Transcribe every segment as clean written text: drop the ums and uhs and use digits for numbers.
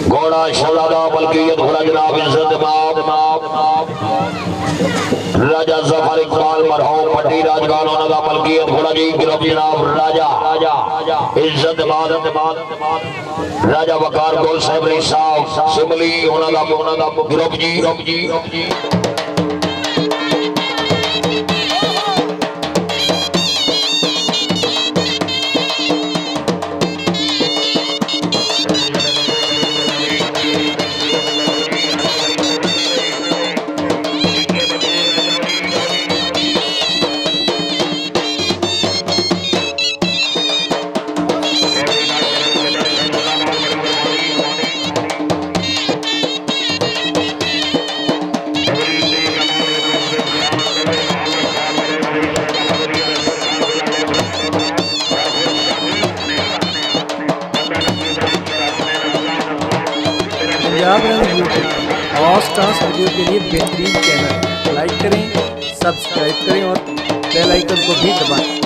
घोड़ा शहजादा मलकियत घोड़ा जनाब इज्जत राजा जफर इकबाल मरहूम पट्टी राजगान उन्होंने मलकियत घोड़ा जी गिरफ्त जनाब राजा इज्जत राजा वकार गोल साहब साहब सिमली उन्होंने गिरफ्त जी स्टार्स वीडियो के लिए बेहतरीन चैनल लाइक करें, सब्सक्राइब करें और बेल आइकन को भी दबाएं।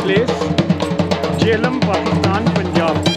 Place Jhelum Pakistan Punjab.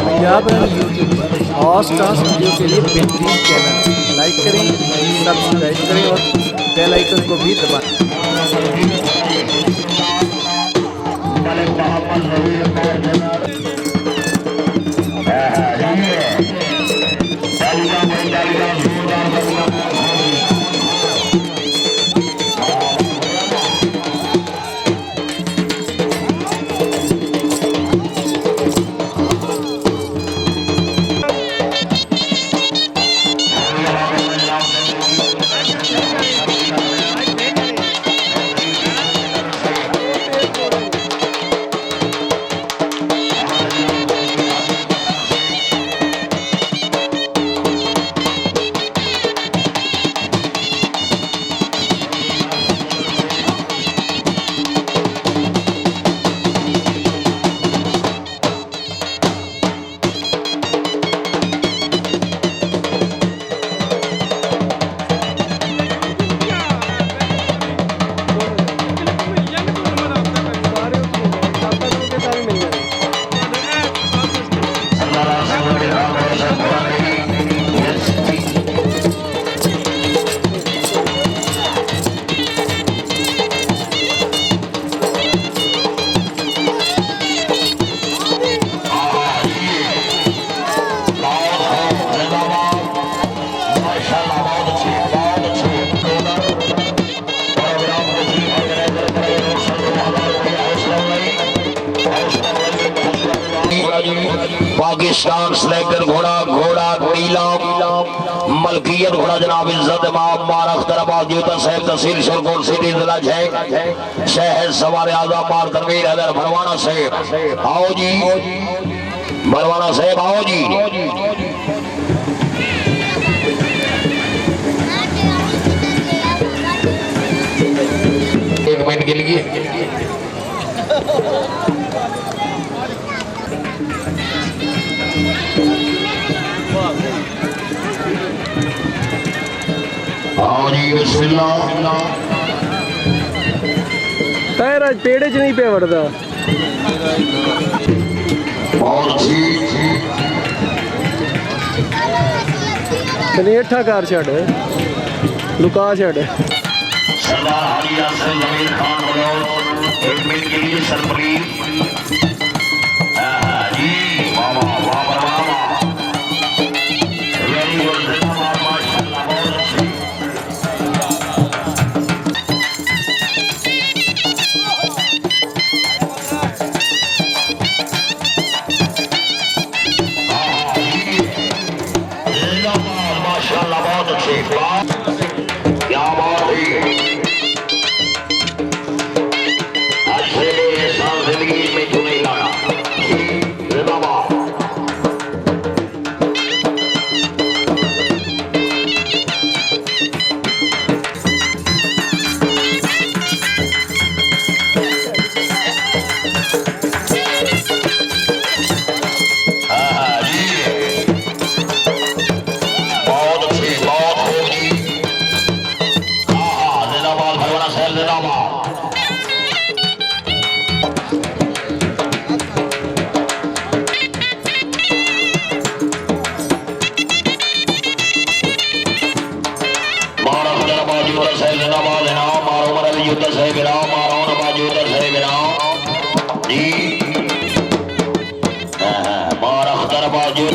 Punjab run YouTube पर और स्टार्स वीडियो के लिए बेहतरीन चैनल लाइक करें, सब्सक्राइब करें और बेल आइकन को भी दबाएं। पाकिस्तान स्लेकर घोड़ा घोड़ा नीला मलकियत घोड़ा जनाब इज्जत मारख्तराबाद जूता साहब तहसील शरकोट सिटी जिला शहर सवार आजम मार तनवीर हैदर भरवाना साहब आओ जी, भरवाना साहब आओ जी। एक मिनट के लिए आओ जी, बिस्मिल्लाह। टायर आज पेड़े च नहीं पे वड़दा और जी कनेठा कार छड़ लुका छड़ सरदार हालिया से जमीर खान बलोच एक मिनट के लिए सरप्रीज जी। वाह वाह वाह वाह वाह, वेरी गुड जिंदाबाद माशाल्लाह, बहुत अच्छी। जिंदाबाद माशाल्लाह, बहुत अच्छी बात, क्या बात है। जी मार अख्तर बाजू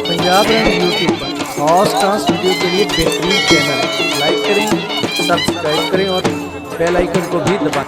पंजाब रंग यूट्यूब पर हॉर्स डांस वीडियो के लिए बेहतरीन चैनल लाइक करें, सब्सक्राइब करें और बेल आइकन को भी दबाएं।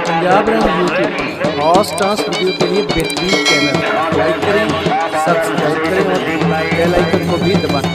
पंजाब रंग यूट्यूब हॉर्स डांस वीडियो के लिए बेहतरीन चैनल लाइक करें, सब्सक्राइब करें और बेल आइकन को भी दबाएं।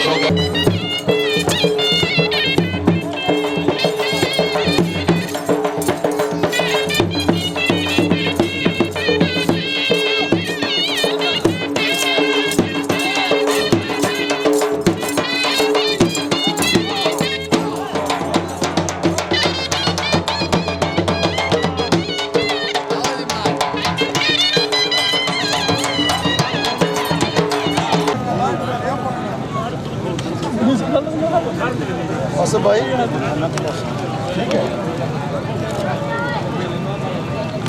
दर्शकों के असफ भाई ठीक है